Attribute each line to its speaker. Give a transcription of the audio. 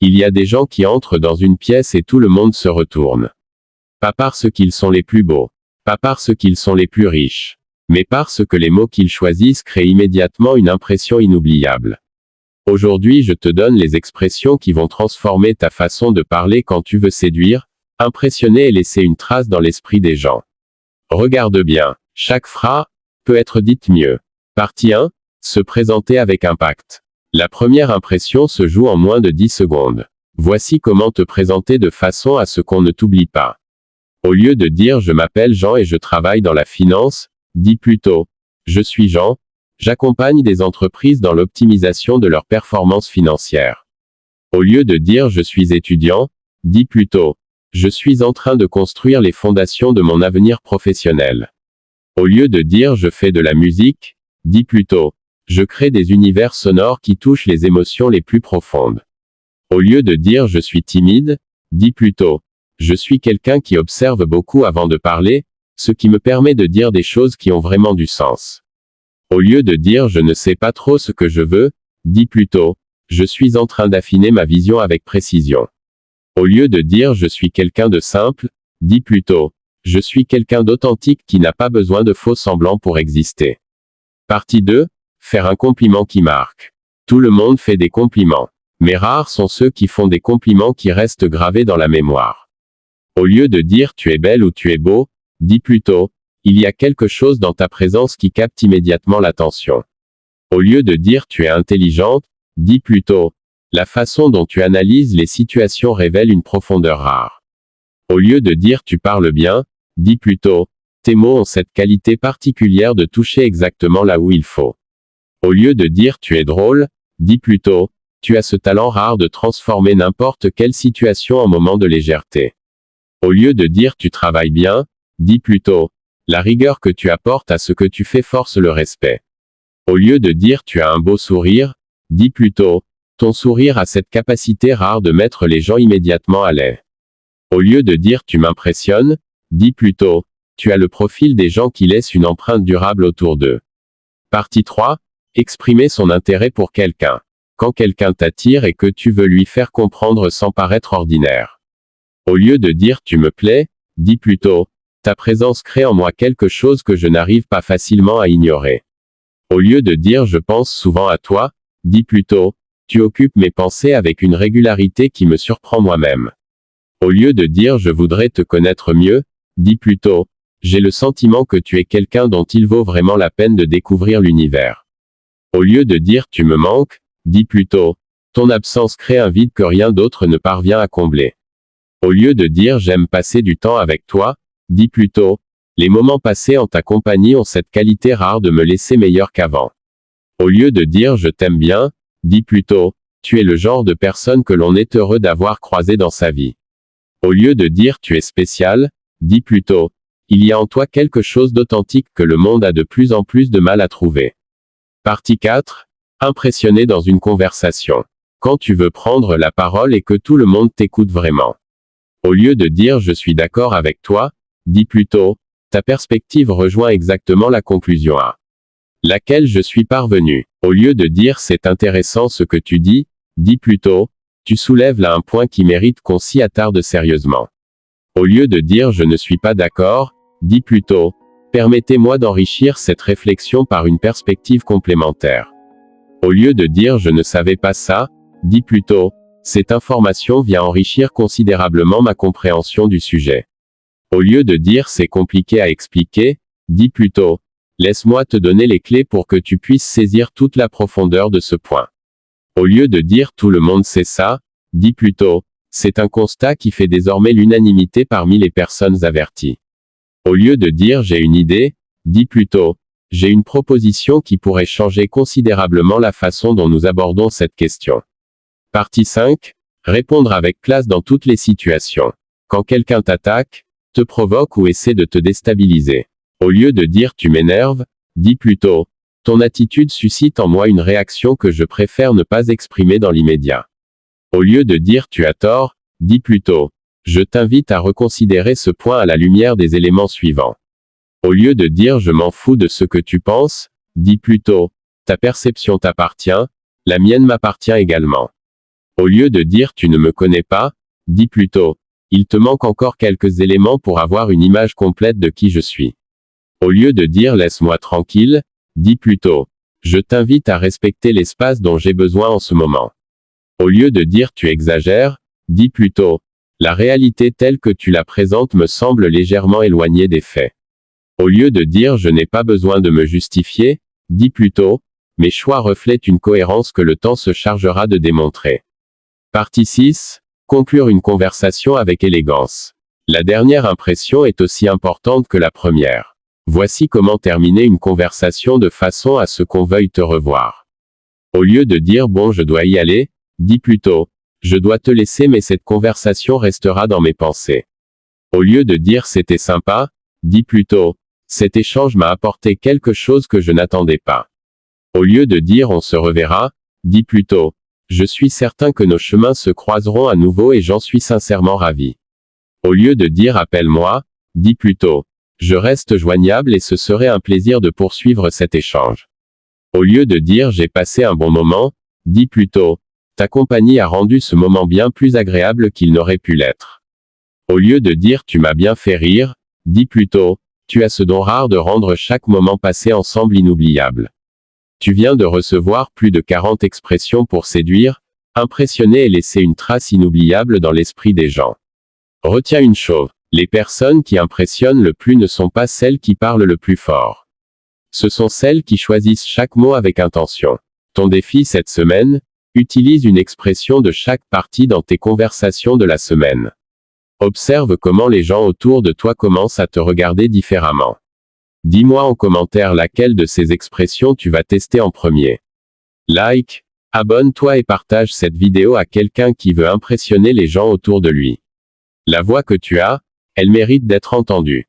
Speaker 1: Il y a des gens qui entrent dans une pièce et tout le monde se retourne. Pas parce qu'ils sont les plus beaux, pas parce qu'ils sont les plus riches, mais parce que les mots qu'ils choisissent créent immédiatement une impression inoubliable. Aujourd'hui, je te donne les expressions qui vont transformer ta façon de parler quand tu veux séduire, impressionner et laisser une trace dans l'esprit des gens. Regarde bien, chaque phrase peut être dite mieux. Partie 1. Se présenter avec impact. La première impression se joue en moins de 10 secondes. Voici comment te présenter de façon à ce qu'on ne t'oublie pas. Au lieu de dire « Je m'appelle Jean et je travaille dans la finance », dis plutôt « Je suis Jean, j'accompagne des entreprises dans l'optimisation de leurs performances financières ». Au lieu de dire « Je suis étudiant », dis plutôt « Je suis en train de construire les fondations de mon avenir professionnel ». Au lieu de dire « Je fais de la musique », dis plutôt « Je crée des univers sonores qui touchent les émotions les plus profondes ». Au lieu de dire « Je suis timide », dis plutôt « Je suis quelqu'un qui observe beaucoup avant de parler, ce qui me permet de dire des choses qui ont vraiment du sens ». Au lieu de dire « Je ne sais pas trop ce que je veux », dis plutôt « Je suis en train d'affiner ma vision avec précision ». Au lieu de dire « Je suis quelqu'un de simple », dis plutôt « Je suis quelqu'un d'authentique qui n'a pas besoin de faux semblants pour exister ». Partie 2. Faire un compliment qui marque. Tout le monde fait des compliments. Mais rares sont ceux qui font des compliments qui restent gravés dans la mémoire. Au lieu de dire « Tu es belle » ou « Tu es beau », dis plutôt « Il y a quelque chose dans ta présence qui capte immédiatement l'attention ». Au lieu de dire « Tu es intelligente », dis plutôt « La façon dont tu analyses les situations révèle une profondeur rare ». Au lieu de dire « Tu parles bien », dis plutôt « Tes mots ont cette qualité particulière de toucher exactement là où il faut ». Au lieu de dire « Tu es drôle », dis plutôt « Tu as ce talent rare de transformer n'importe quelle situation en moment de légèreté ». Au lieu de dire « Tu travailles bien », dis plutôt « La rigueur que tu apportes à ce que tu fais force le respect ». Au lieu de dire « Tu as un beau sourire », dis plutôt « Ton sourire a cette capacité rare de mettre les gens immédiatement à l'aise ». Au lieu de dire « Tu m'impressionnes », dis plutôt « Tu as le profil des gens qui laissent une empreinte durable autour d'eux ». Partie 3. Exprimer son intérêt pour quelqu'un. Quand quelqu'un t'attire et que tu veux lui faire comprendre sans paraître ordinaire. Au lieu de dire « Tu me plais », dis plutôt « Ta présence crée en moi quelque chose que je n'arrive pas facilement à ignorer ». Au lieu de dire « Je pense souvent à toi », dis plutôt « Tu occupes mes pensées avec une régularité qui me surprend moi-même ». Au lieu de dire « Je voudrais te connaître mieux », dis plutôt « J'ai le sentiment que tu es quelqu'un dont il vaut vraiment la peine de découvrir l'univers ». Au lieu de dire « Tu me manques », dis plutôt « Ton absence crée un vide que rien d'autre ne parvient à combler ». Au lieu de dire « J'aime passer du temps avec toi », dis plutôt « Les moments passés en ta compagnie ont cette qualité rare de me laisser meilleur qu'avant ». Au lieu de dire « Je t'aime bien », dis plutôt « Tu es le genre de personne que l'on est heureux d'avoir croisé dans sa vie ». Au lieu de dire « Tu es spécial », dis plutôt « Il y a en toi quelque chose d'authentique que le monde a de plus en plus de mal à trouver ». Partie 4. Impressionner dans une conversation. Quand tu veux prendre la parole et que tout le monde t'écoute vraiment. Au lieu de dire « Je suis d'accord avec toi », dis plutôt « Ta perspective rejoint exactement la conclusion à laquelle je suis parvenu ». Au lieu de dire « C'est intéressant ce que tu dis », dis plutôt « Tu soulèves là un point qui mérite qu'on s'y attarde sérieusement ». Au lieu de dire « Je ne suis pas d'accord », dis plutôt « Permettez-moi d'enrichir cette réflexion par une perspective complémentaire ». Au lieu de dire « Je ne savais pas ça », dis plutôt « Cette information vient enrichir considérablement ma compréhension du sujet ». Au lieu de dire « C'est compliqué à expliquer », dis plutôt « Laisse-moi te donner les clés pour que tu puisses saisir toute la profondeur de ce point ». Au lieu de dire « Tout le monde sait ça », dis plutôt « C'est un constat qui fait désormais l'unanimité parmi les personnes averties ». Au lieu de dire « J'ai une idée », dis plutôt « J'ai une proposition qui pourrait changer considérablement la façon dont nous abordons cette question ». Partie 5. Répondre avec classe dans toutes les situations. Quand quelqu'un t'attaque, te provoque ou essaie de te déstabiliser. Au lieu de dire « Tu m'énerves », dis plutôt « Ton attitude suscite en moi une réaction que je préfère ne pas exprimer dans l'immédiat ». Au lieu de dire « Tu as tort », dis plutôt « Je t'invite à reconsidérer ce point à la lumière des éléments suivants ». Au lieu de dire « Je m'en fous de ce que tu penses », dis plutôt « Ta perception t'appartient, la mienne m'appartient également ». Au lieu de dire tu ne me connais pas, dis plutôt, il te manque encore quelques éléments pour avoir une image complète de qui je suis. Au lieu de dire laisse-moi tranquille, dis plutôt, je t'invite à respecter l'espace dont j'ai besoin en ce moment. Au lieu de dire tu exagères, dis plutôt, la réalité telle que tu la présentes me semble légèrement éloignée des faits. Au lieu de dire je n'ai pas besoin de me justifier, dis plutôt, mes choix reflètent une cohérence que le temps se chargera de démontrer. Partie 6. Conclure une conversation avec élégance. La dernière impression est aussi importante que la première. Voici comment terminer une conversation de façon à ce qu'on veuille te revoir. Au lieu de dire bon je dois y aller, dis plutôt, je dois te laisser mais cette conversation restera dans mes pensées. Au lieu de dire c'était sympa, dis plutôt, cet échange m'a apporté quelque chose que je n'attendais pas. Au lieu de dire on se reverra, dis plutôt, je suis certain que nos chemins se croiseront à nouveau et j'en suis sincèrement ravi. Au lieu de dire appelle-moi, dis plutôt, je reste joignable et ce serait un plaisir de poursuivre cet échange. Au lieu de dire j'ai passé un bon moment, dis plutôt, ta compagnie a rendu ce moment bien plus agréable qu'il n'aurait pu l'être. Au lieu de dire tu m'as bien fait rire, dis plutôt, tu as ce don rare de rendre chaque moment passé ensemble inoubliable. Tu viens de recevoir plus de 40 expressions pour séduire, impressionner et laisser une trace inoubliable dans l'esprit des gens. Retiens une chose, les personnes qui impressionnent le plus ne sont pas celles qui parlent le plus fort. Ce sont celles qui choisissent chaque mot avec intention. Ton défi cette semaine, utilise une expression de chaque partie dans tes conversations de la semaine. Observe comment les gens autour de toi commencent à te regarder différemment. Dis-moi en commentaire laquelle de ces expressions tu vas tester en premier. Like, abonne-toi et partage cette vidéo à quelqu'un qui veut impressionner les gens autour de lui. La voix que tu as, elle mérite d'être entendue.